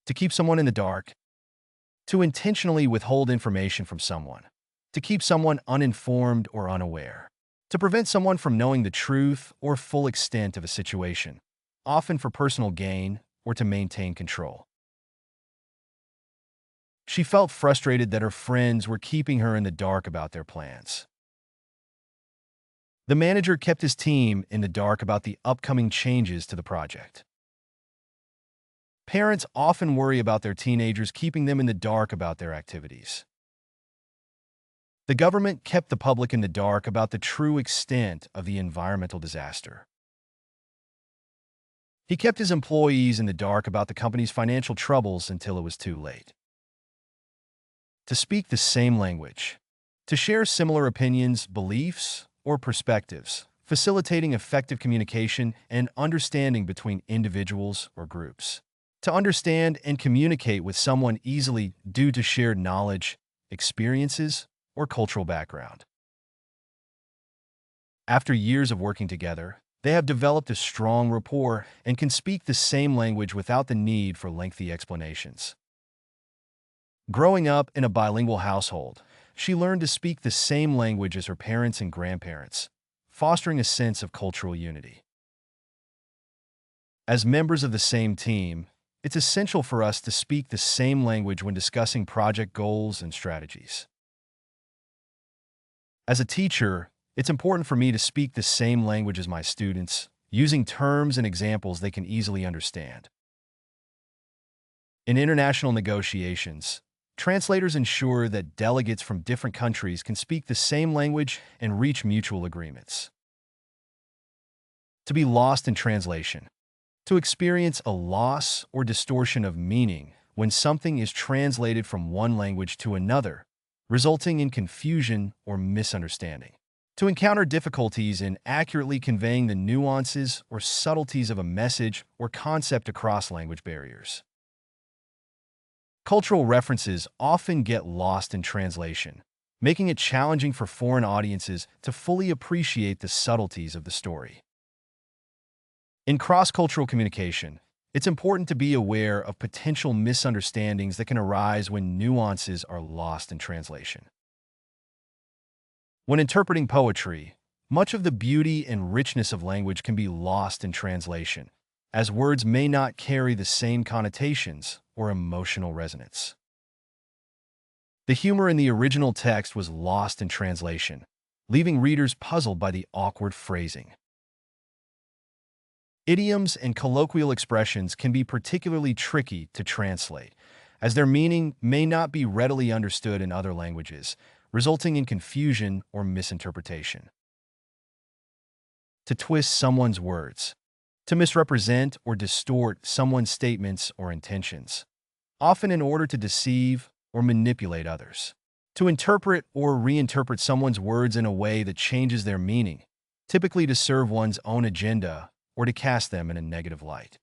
to keep someone in the dark, to intentionally withhold information from someone, to keep someone uninformed or unaware, to prevent someone from knowing the truth or full extent of a situation, often for personal gain or to maintain control. She felt frustrated that her friends were keeping her in the dark about their plans. The manager kept his team in the dark about the upcoming changes to the project. Parents often worry about their teenagers, keeping them in the dark about their activities. The government kept the public in the dark about the true extent of the environmental disaster. He kept his employees in the dark about the company's financial troubles until it was too late. To speak the same language, to share similar opinions, beliefs, or perspectives, facilitating effective communication and understanding between individuals or groups. To understand and communicate with someone easily due to shared knowledge, experiences, or cultural background. After years of working together, they have developed a strong rapport and can speak the same language without the need for lengthy explanations. Growing up in a bilingual household, she learned to speak the same language as her parents and grandparents, fostering a sense of cultural unity. As members of the same team, it's essential for us to speak the same language when discussing project goals and strategies. As a teacher, it's important for me to speak the same language as my students, using terms and examples they can easily understand. In international negotiations, translators ensure that delegates from different countries can speak the same language and reach mutual agreements. To be lost in translation. To experience a loss or distortion of meaning when something is translated from one language to another, resulting in confusion or misunderstanding. To encounter difficulties in accurately conveying the nuances or subtleties of a message or concept across language barriers. Cultural references often get lost in translation, making it challenging for foreign audiences to fully appreciate the subtleties of the story. In cross-cultural communication, it's important to be aware of potential misunderstandings that can arise when nuances are lost in translation. When interpreting poetry, much of the beauty and richness of language can be lost in translation, as words may not carry the same connotations or emotional resonance. The humor in the original text was lost in translation, leaving readers puzzled by the awkward phrasing. Idioms and colloquial expressions can be particularly tricky to translate, as their meaning may not be readily understood in other languages, resulting in confusion or misinterpretation. To twist someone's words. To misrepresent or distort someone's statements or intentions, often in order to deceive or manipulate others. To interpret or reinterpret someone's words in a way that changes their meaning, typically to serve one's own agenda or to cast them in a negative light.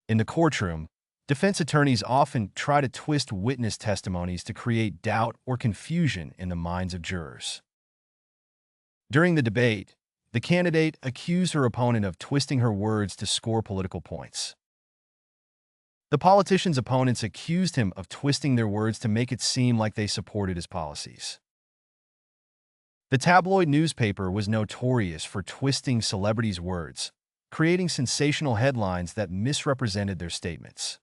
In the courtroom, defense attorneys often try to twist witness testimonies to create doubt or confusion in the minds of jurors. During the debate, the candidate accused her opponent of twisting her words to score political points. The politician's opponents accused him of twisting their words to make it seem like they supported his policies. The tabloid newspaper was notorious for twisting celebrities' words, creating sensational headlines that misrepresented their statements.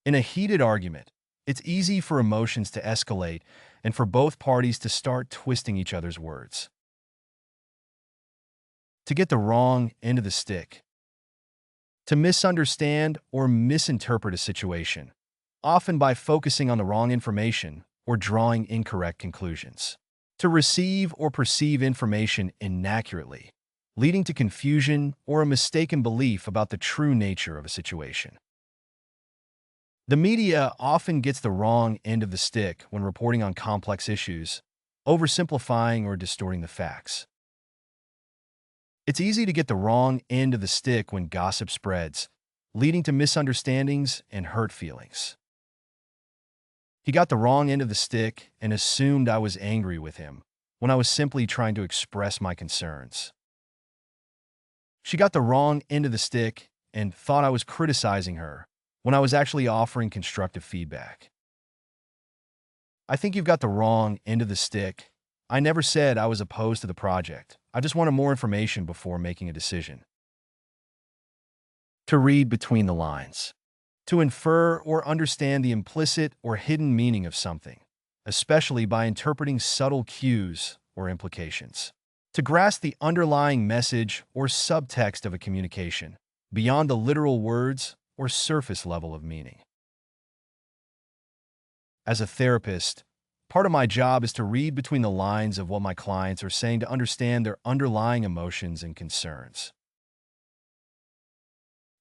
In a heated argument, it's easy for emotions to escalate and for both parties to start twisting each other's words. To get the wrong end of the stick. To misunderstand or misinterpret a situation, often by focusing on the wrong information or drawing incorrect conclusions. To receive or perceive information inaccurately, leading to confusion or a mistaken belief about the true nature of a situation. The media often gets the wrong end of the stick when reporting on complex issues, oversimplifying or distorting the facts. It's easy to get the wrong end of the stick when gossip spreads, leading to misunderstandings and hurt feelings. He got the wrong end of the stick and assumed I was angry with him when I was simply trying to express my concerns. She got the wrong end of the stick and thought I was criticizing her when I was actually offering constructive feedback. I think you've got the wrong end of the stick. I never said I was opposed to the project. I just wanted more information before making a decision. To read between the lines. To infer or understand the implicit or hidden meaning of something, especially by interpreting subtle cues or implications. To grasp the underlying message or subtext of a communication, beyond the literal words or surface level of meaning. As a therapist, part of my job is to read between the lines of what my clients are saying to understand their underlying emotions and concerns.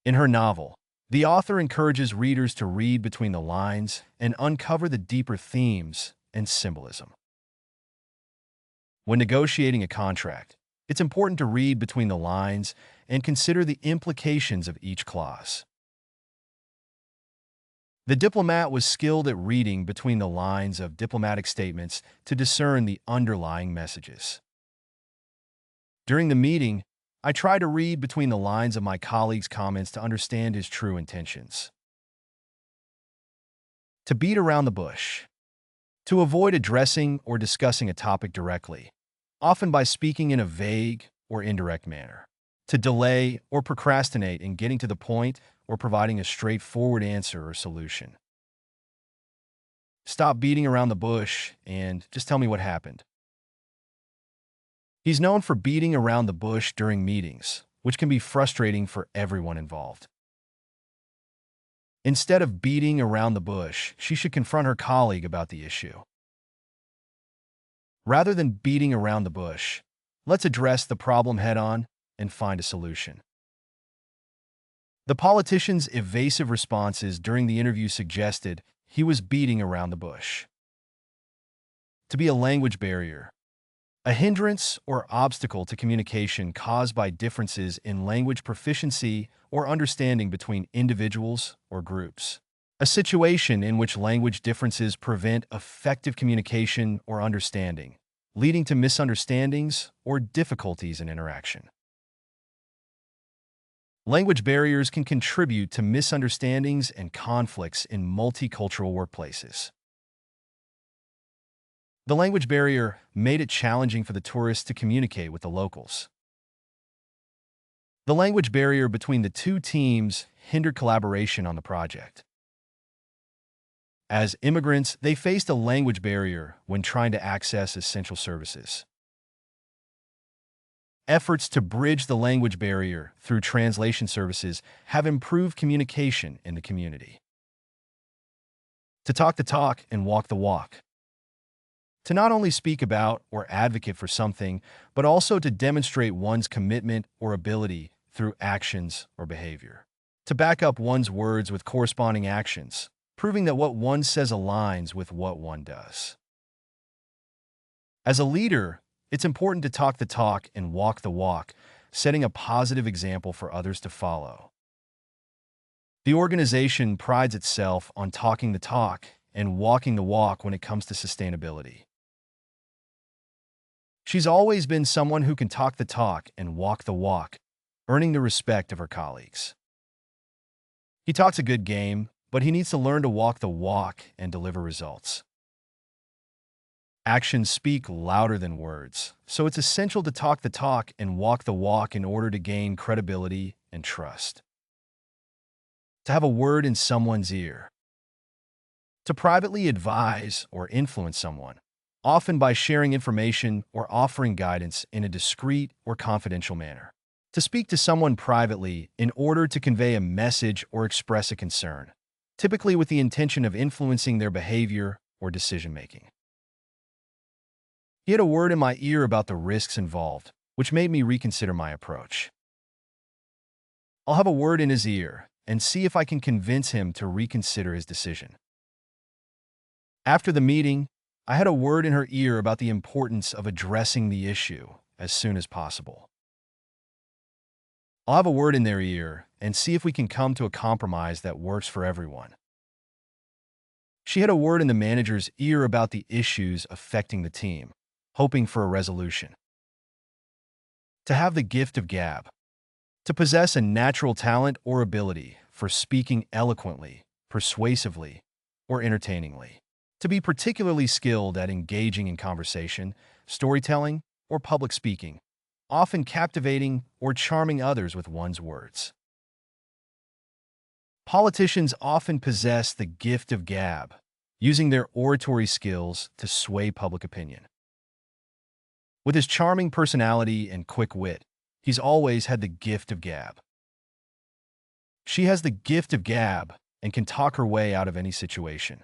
In her novel, the author encourages readers to read between the lines and uncover the deeper themes and symbolism. When negotiating a contract, it's important to read between the lines and consider the implications of each clause. The diplomat was skilled at reading between the lines of diplomatic statements to discern the underlying messages. During the meeting, I tried to read between the lines of my colleague's comments to understand his true intentions. To beat around the bush. To avoid addressing or discussing a topic directly, often by speaking in a vague or indirect manner. To delay or procrastinate in getting to the point or providing a straightforward answer or solution. Stop beating around the bush and just tell me what happened. He's known for beating around the bush during meetings, which can be frustrating for everyone involved. Instead of beating around the bush, she should confront her colleague about the issue. Rather than beating around the bush, let's address the problem head-on and find a solution. The politician's evasive responses during the interview suggested he was beating around the bush. To be a language barrier. A hindrance or obstacle to communication caused by differences in language proficiency or understanding between individuals or groups. A situation in which language differences prevent effective communication or understanding, leading to misunderstandings or difficulties in interaction. Language barriers can contribute to misunderstandings and conflicts in multicultural workplaces. The language barrier made it challenging for the tourists to communicate with the locals. The language barrier between the two teams hindered collaboration on the project. As immigrants, they faced a language barrier when trying to access essential services. Efforts to bridge the language barrier through translation services have improved communication in the community. To talk the talk and walk the walk. To not only speak about or advocate for something, but also to demonstrate one's commitment or ability through actions or behavior. To back up one's words with corresponding actions, proving that what one says aligns with what one does. As a leader, it's important to talk the talk and walk the walk, setting a positive example for others to follow. The organization prides itself on talking the talk and walking the walk when it comes to sustainability. She's always been someone who can talk the talk and walk the walk, earning the respect of her colleagues. He talks a good game, but he needs to learn to walk the walk and deliver results. Actions speak louder than words, so it's essential to talk the talk and walk the walk in order to gain credibility and trust. To have a word in someone's ear. To privately advise or influence someone, often by sharing information or offering guidance in a discreet or confidential manner. To speak to someone privately in order to convey a message or express a concern, typically with the intention of influencing their behavior or decision-making. He had a word in my ear about the risks involved, which made me reconsider my approach. I'll have a word in his ear and see if I can convince him to reconsider his decision. After the meeting, I had a word in her ear about the importance of addressing the issue as soon as possible. I'll have a word in their ear and see if we can come to a compromise that works for everyone. She had a word in the manager's ear about the issues affecting the team, hoping for a resolution. To have the gift of gab. To possess a natural talent or ability for speaking eloquently, persuasively, or entertainingly. To be particularly skilled at engaging in conversation, storytelling, or public speaking, often captivating or charming others with one's words. Politicians often possess the gift of gab, using their oratory skills to sway public opinion. With his charming personality and quick wit, he's always had the gift of gab. She has the gift of gab and can talk her way out of any situation.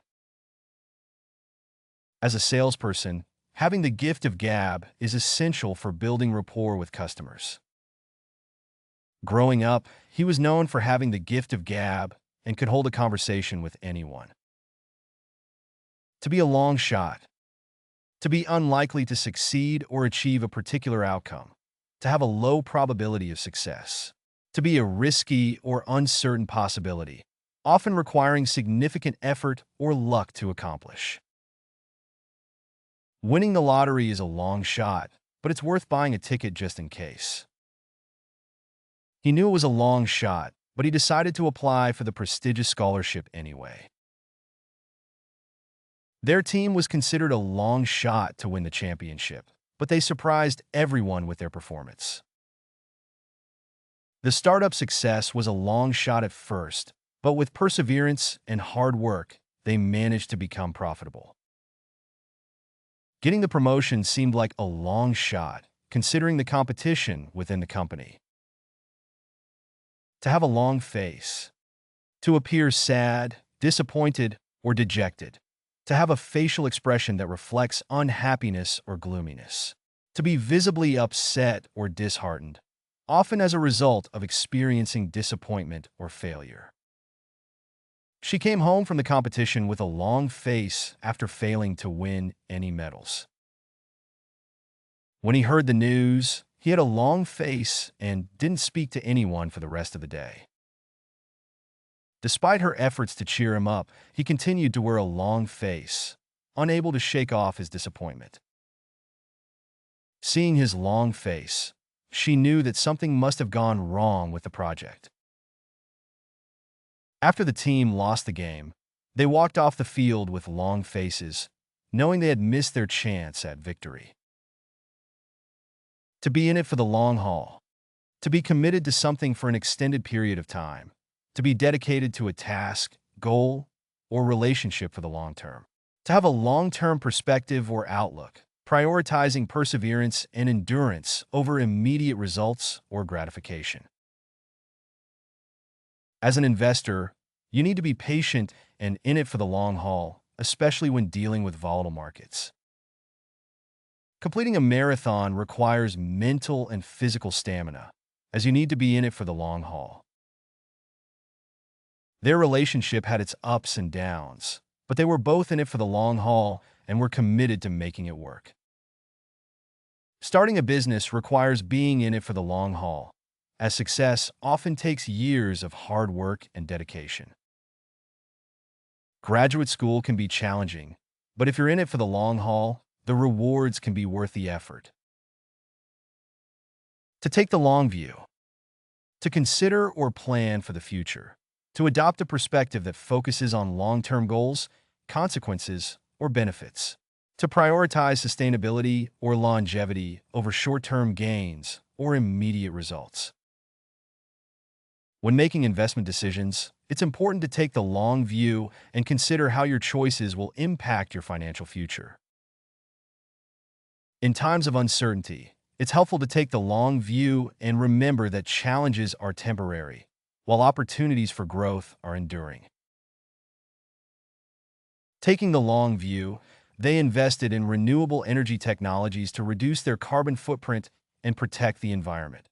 As a salesperson, having the gift of gab is essential for building rapport with customers. Growing up, he was known for having the gift of gab and could hold a conversation with anyone. To be a long shot. To be unlikely to succeed or achieve a particular outcome. To have a low probability of success. To be a risky or uncertain possibility, often requiring significant effort or luck to accomplish. Winning the lottery is a long shot, but it's worth buying a ticket just in case. He knew it was a long shot, but he decided to apply for the prestigious scholarship anyway. Their team was considered a long shot to win the championship, but they surprised everyone with their performance. The startup success was a long shot at first, but with perseverance and hard work, they managed to become profitable. Getting the promotion seemed like a long shot, considering the competition within the company. To have a long face. To appear sad, disappointed, or dejected. To have a facial expression that reflects unhappiness or gloominess. To be visibly upset or disheartened, often as a result of experiencing disappointment or failure. She came home from the competition with a long face after failing to win any medals. When he heard the news, he had a long face and didn't speak to anyone for the rest of the day. Despite her efforts to cheer him up, he continued to wear a long face, unable to shake off his disappointment. Seeing his long face, she knew that something must have gone wrong with the project. After the team lost the game, they walked off the field with long faces, knowing they had missed their chance at victory. To be in it for the long haul. To be committed to something for an extended period of time. To be dedicated to a task, goal, or relationship for the long term. To have a long-term perspective or outlook, prioritizing perseverance and endurance over immediate results or gratification. As an investor, you need to be patient and in it for the long haul, especially when dealing with volatile markets. Completing a marathon requires mental and physical stamina, as you need to be in it for the long haul. Their relationship had its ups and downs, but they were both in it for the long haul and were committed to making it work. Starting a business requires being in it for the long haul, as success often takes years of hard work and dedication. Graduate school can be challenging, but if you're in it for the long haul, the rewards can be worth the effort. To take the long view. To consider or plan for the future. To adopt a perspective that focuses on long-term goals, consequences, or benefits. To prioritize sustainability or longevity over short-term gains or immediate results. When making investment decisions, it's important to take the long view and consider how your choices will impact your financial future. In times of uncertainty, it's helpful to take the long view and remember that challenges are temporary, while opportunities for growth are enduring. Taking the long view, they invested in renewable energy technologies to reduce their carbon footprint and protect the environment.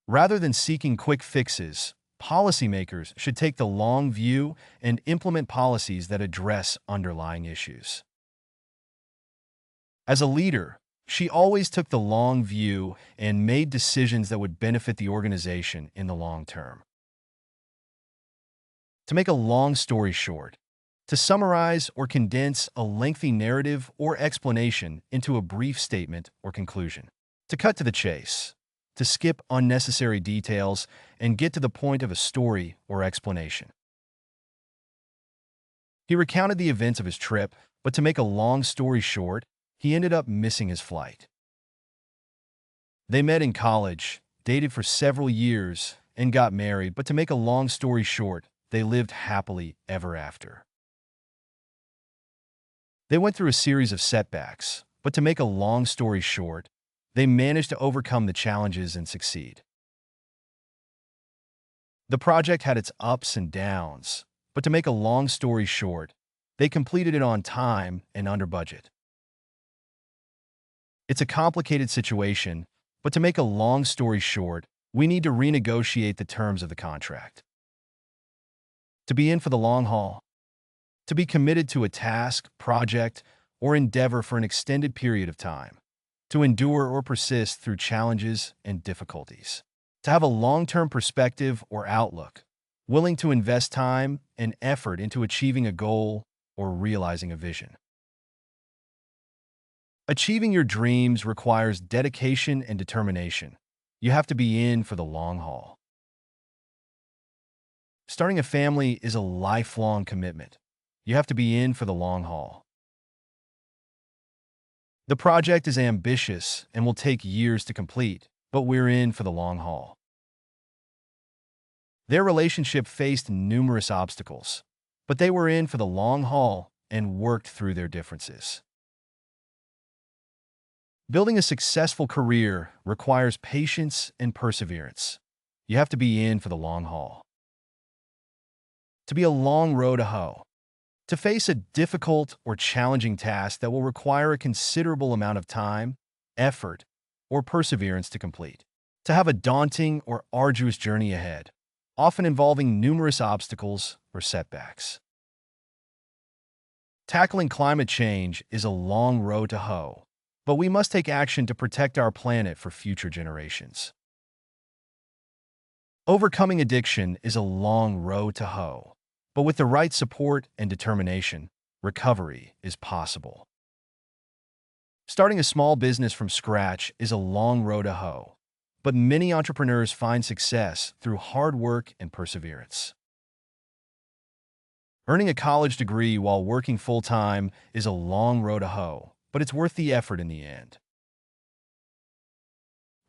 Rather than seeking quick fixes, policymakers should take the long view and implement policies that address underlying issues. As a leader, she always took the long view and made decisions that would benefit the organization in the long term. To make a long story short, to summarize or condense a lengthy narrative or explanation into a brief statement or conclusion. To cut to the chase. to skip unnecessary details and get to the point of a story or explanation. He recounted the events of his trip, but to make a long story short, he ended up missing his flight. They met in college, dated for several years, and got married, but to make a long story short, they lived happily ever after. They went through a series of setbacks, but to make a long story short, they managed to overcome the challenges and succeed. The project had its ups and downs, but to make a long story short, they completed it on time and under budget. It's a complicated situation, but to make a long story short, we need to renegotiate the terms of the contract. To be in for the long haul. To be committed to a task, project, or endeavor for an extended period of time. To endure or persist through challenges and difficulties. To have a long-term perspective or outlook, willing to invest time and effort into achieving a goal or realizing a vision. Achieving your dreams requires dedication and determination. You have to be in for the long haul. Starting a family is a lifelong commitment. You have to be in for the long haul. The project is ambitious and will take years to complete, but we're in for the long haul. Their relationship faced numerous obstacles, but they were in for the long haul and worked through their differences. Building a successful career requires patience and perseverance. You have to be in for the long haul. To be a long road to hoe. To face a difficult or challenging task that will require a considerable amount of time, effort, or perseverance to complete. To have a daunting or arduous journey ahead, often involving numerous obstacles or setbacks. Tackling climate change is a long road to hoe, but we must take action to protect our planet for future generations. Overcoming addiction is a long road to hoe, but with the right support and determination, recovery is possible. Starting a small business from scratch is a long road to hoe, but many entrepreneurs find success through hard work and perseverance. Earning a college degree while working full-time is a long road to hoe, but it's worth the effort in the end.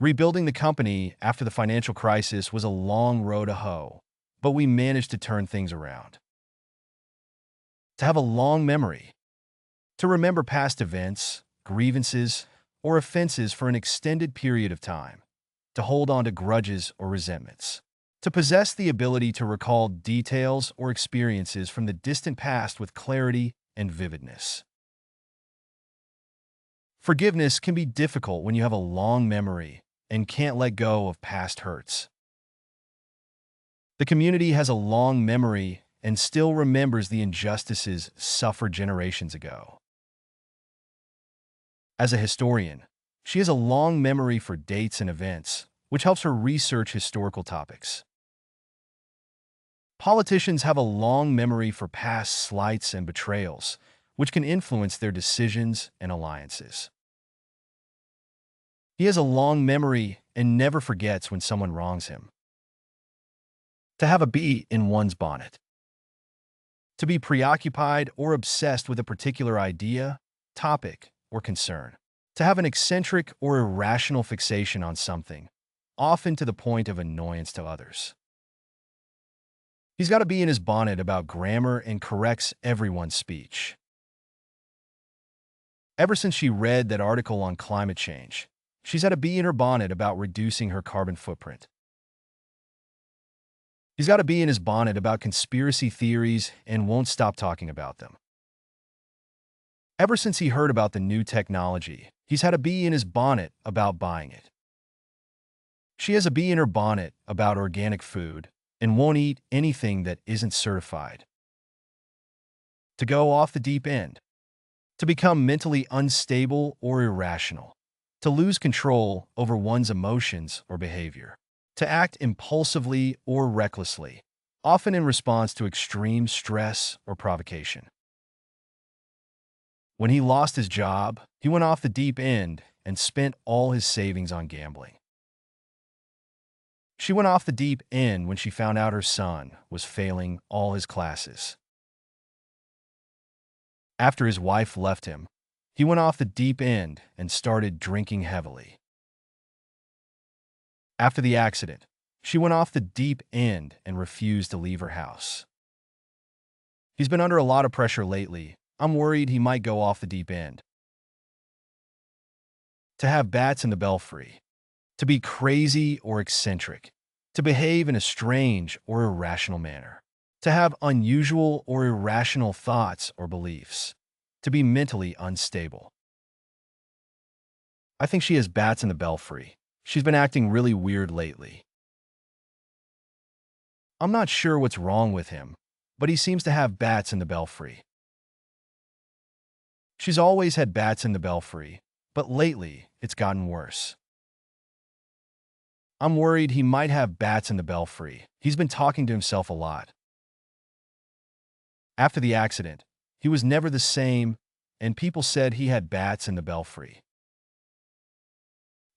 Rebuilding the company after the financial crisis was a long road to hoe, but we managed to turn things around. To have a long memory. To remember past events, grievances, or offenses for an extended period of time. To hold on to grudges or resentments. To possess the ability to recall details or experiences from the distant past with clarity and vividness. Forgiveness can be difficult when you have a long memory and can't let go of past hurts. The community has a long memory and still remembers the injustices suffered generations ago. As a historian, she has a long memory for dates and events, which helps her research historical topics. Politicians have a long memory for past slights and betrayals, which can influence their decisions and alliances. He has a long memory and never forgets when someone wrongs him. To have a bee in one's bonnet. To be preoccupied or obsessed with a particular idea, topic, or concern. To have an eccentric or irrational fixation on something, often to the point of annoyance to others. He's got a bee in his bonnet about grammar and corrects everyone's speech. Ever since she read that article on climate change, she's had a bee in her bonnet about reducing her carbon footprint. He's got a bee in his bonnet about conspiracy theories and won't stop talking about them. Ever since he heard about the new technology, he's had a bee in his bonnet about buying it. She has a bee in her bonnet about organic food and won't eat anything that isn't certified. To go off the deep end. To become mentally unstable or irrational. To lose control over one's emotions or behavior. To act impulsively or recklessly, often in response to extreme stress or provocation. When he lost his job, he went off the deep end and spent all his savings on gambling. She went off the deep end when she found out her son was failing all his classes. After his wife left him, he went off the deep end and started drinking heavily. After the accident, she went off the deep end and refused to leave her house. He's been under a lot of pressure lately. I'm worried he might go off the deep end. To have bats in the belfry. To be crazy or eccentric. To behave in a strange or irrational manner. To have unusual or irrational thoughts or beliefs. To be mentally unstable. I think she has bats in the belfry. She's been acting really weird lately. I'm not sure what's wrong with him, but he seems to have bats in the belfry. She's always had bats in the belfry, but lately it's gotten worse. I'm worried he might have bats in the belfry. He's been talking to himself a lot. After the accident, he was never the same, and people said he had bats in the belfry.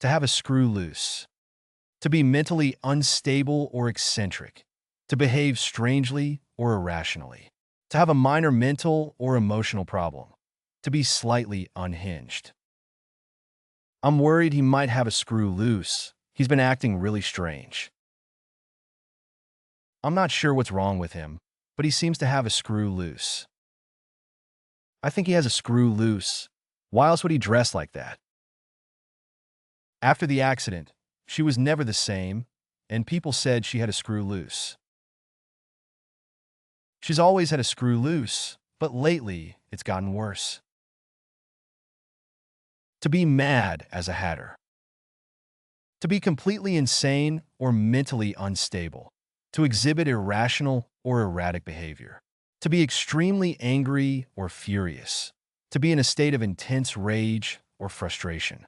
To have a screw loose. To be mentally unstable or eccentric. To behave strangely or irrationally. To have a minor mental or emotional problem. To be slightly unhinged. I'm worried he might have a screw loose. He's been acting really strange. I'm not sure what's wrong with him, but he seems to have a screw loose. I think he has a screw loose. Why else would he dress like that? After the accident, she was never the same, and people said she had a screw loose. She's always had a screw loose, but lately it's gotten worse. To be mad as a hatter. To be completely insane or mentally unstable. To exhibit irrational or erratic behavior. To be extremely angry or furious. To be in a state of intense rage or frustration.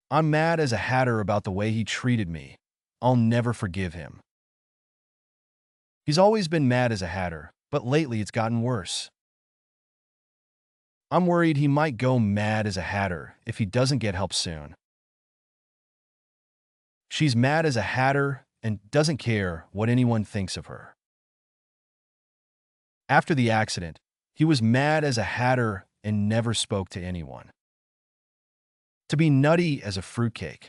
I'm mad as a hatter about the way he treated me. I'll never forgive him. He's always been mad as a hatter, but lately it's gotten worse. I'm worried he might go mad as a hatter if he doesn't get help soon. She's mad as a hatter and doesn't care what anyone thinks of her. After the accident, he was mad as a hatter and never spoke to anyone. To be nutty as a fruitcake.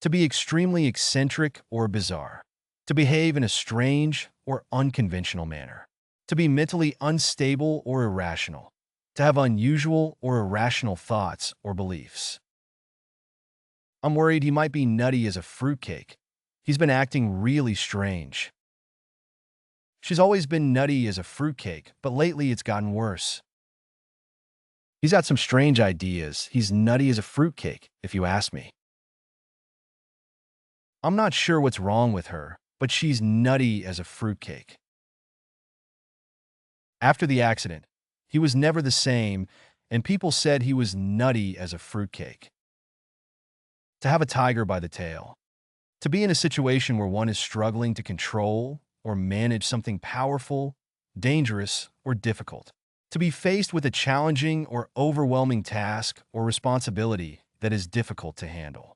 To be extremely eccentric or bizarre. To behave in a strange or unconventional manner. To be mentally unstable or irrational. To have unusual or irrational thoughts or beliefs. I'm worried he might be nutty as a fruitcake. He's been acting really strange. She's always been nutty as a fruitcake, but lately it's gotten worse. He's got some strange ideas. He's nutty as a fruitcake, if you ask me. I'm not sure what's wrong with her, but she's nutty as a fruitcake. After the accident, he was never the same, and people said he was nutty as a fruitcake. To have a tiger by the tail. To be in a situation where one is struggling to control or manage something powerful, dangerous, or difficult. To be faced with a challenging or overwhelming task or responsibility that is difficult to handle.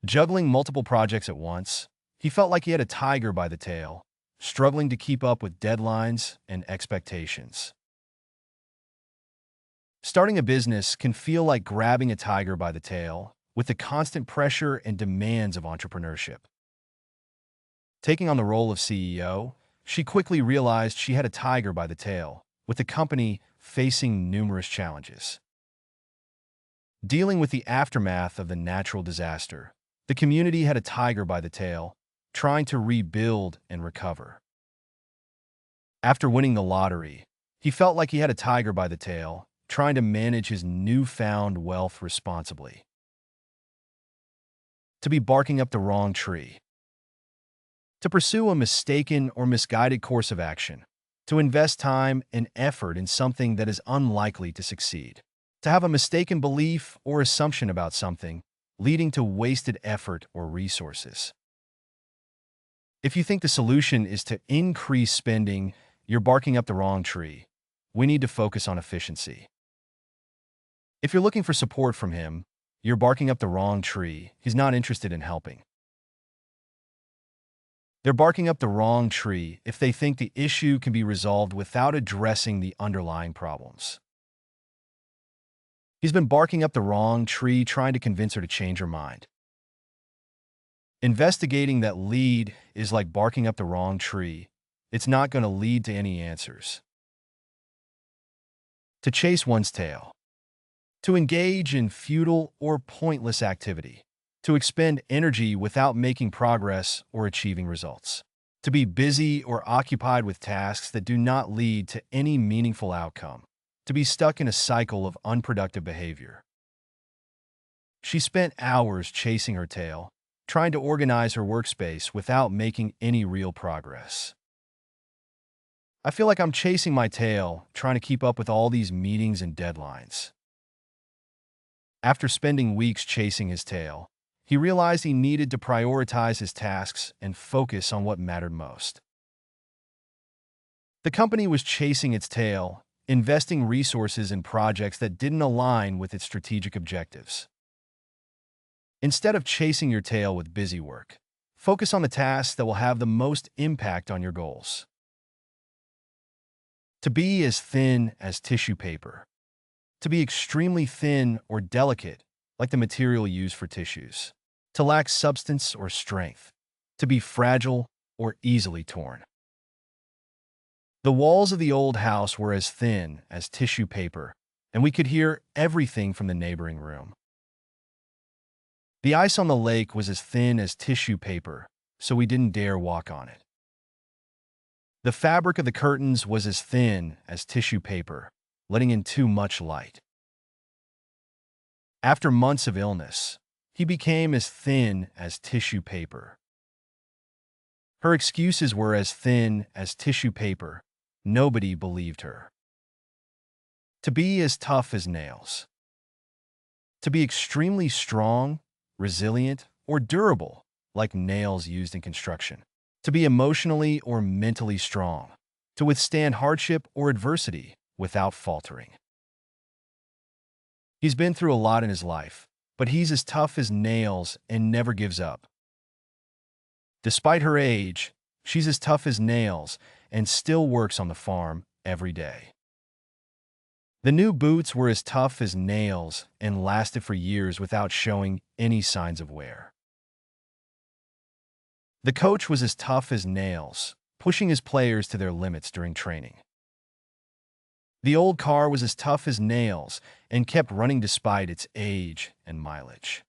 Juggling multiple projects at once, he felt like he had a tiger by the tail, struggling to keep up with deadlines and expectations. Starting a business can feel like grabbing a tiger by the tail with the constant pressure and demands of entrepreneurship. Taking on the role of CEO, she quickly realized she had a tiger by the tail, with the company facing numerous challenges. Dealing with the aftermath of the natural disaster, the community had a tiger by the tail, trying to rebuild and recover. After winning the lottery, he felt like he had a tiger by the tail, trying to manage his newfound wealth responsibly. To be barking up the wrong tree. To pursue a mistaken or misguided course of action. To invest time and effort in something that is unlikely to succeed. To have a mistaken belief or assumption about something, leading to wasted effort or resources. If you think the solution is to increase spending, you're barking up the wrong tree. We need to focus on efficiency. If you're looking for support from him, You're barking up the wrong tree. He's not interested in helping. They're barking up the wrong tree if they think the issue can be resolved without addressing the underlying problems. He's been barking up the wrong tree trying to convince her to change her mind. Investigating that lead is like barking up the wrong tree. It's not going to lead to any answers. To chase one's tail. To engage in futile or pointless activity. To expend energy without making progress or achieving results. To be busy or occupied with tasks that do not lead to any meaningful outcome. To be stuck in a cycle of unproductive behavior. She spent hours chasing her tail, trying to organize her workspace without making any real progress. I feel like I'm chasing my tail, trying to keep up with all these meetings and deadlines. After spending weeks chasing his tail, he realized he needed to prioritize his tasks and focus on what mattered most. The company was chasing its tail, investing resources in projects that didn't align with its strategic objectives. Instead of chasing your tail with busy work, focus on the tasks that will have the most impact on your goals. To be as thin as tissue paper. To be extremely thin or delicate, like the material used for tissues. To lack substance or strength. To be fragile or easily torn. The walls of the old house were as thin as tissue paper, and we could hear everything from the neighboring room. The ice on the lake was as thin as tissue paper, so we didn't dare walk on it. The fabric of the curtains was as thin as tissue paper, letting in too much light. After months of illness, he became as thin as tissue paper. Her excuses were as thin as tissue paper. Nobody believed her. To be as tough as nails. To be extremely strong, resilient, or durable, like nails used in construction. To be emotionally or mentally strong. To withstand hardship or adversity without faltering. He's been through a lot in his life, but he's as tough as nails and never gives up. Despite her age, she's as tough as nails and still works on the farm every day. The new boots were as tough as nails and lasted for years without showing any signs of wear. The coach was as tough as nails, pushing his players to their limits during training. The old car was as tough as nails and kept running despite its age and mileage.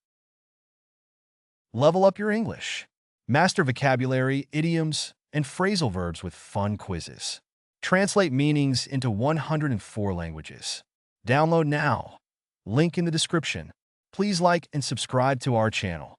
Level up your English. Master vocabulary, idioms, and phrasal verbs with fun quizzes. Translate meanings into 104 languages. Download now. Link in the description. Please like and subscribe to our channel.